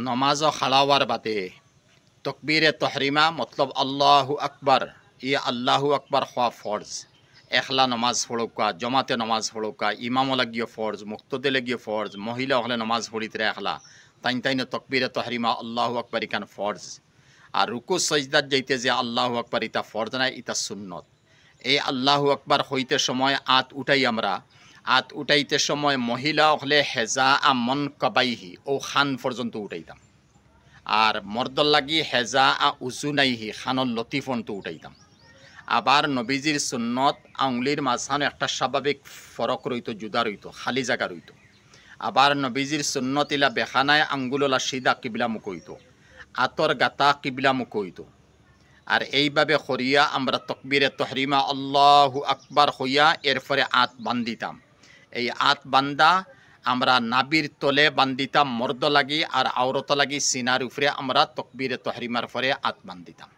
नमाज खड़ावार बाते तकबीर तहरीमा मतलब अल्लाह अकबर ये अल्लाह अकबर ख्वा फ़र्ज एकला नमाज पढ़ोका जमाते नमाज पढ़ोका इमाम लगिए फ़र्ज मुक्तदे लगिए फ़र्ज महिला हले नमाज पढ़िते एकला ताइन ताइन तकबीर तहरीमा अल्लाह अकबर इकान फ़र्ज और रुकु सजदात जाइते जे अल्लाह अकबर इता फ़र्ज ना इता सुन्नत ए अल्लाह अकबर हईते समय आत उठाई आमरा आत उठाइते समय महिला हले हेजा मन कबाइही ओ खान पर्यन्त उठाइताम और मर्दर लगी हेजा उजु नाइही खानर लती पर्यन्त उठाइताम आबार नबीजिर सुन्नत आंगुलिर माझखाने एक स्वाभाविक फरक रईतो जुदा रईतो खाली जागा रईतो आबार नबीजिर सुन्नत इला बेखानाय आंगुलला सीधा किबला मुख हईतो आतर गाता किबला मुख हईतो और এইভাবে করিয়া আমরা তকবীরে তহরিমা আল্লাহু আকবার হইয়া এরপরে আত বান্ধিতাম এই আত বান্ধা আমরা নাবির তলে বান্ধিতাম মর্দ লাগি আর আওরত লাগি সিনার উপরে আমরা তকবীরে তহরিমার পরে আত বান্ধিতাম।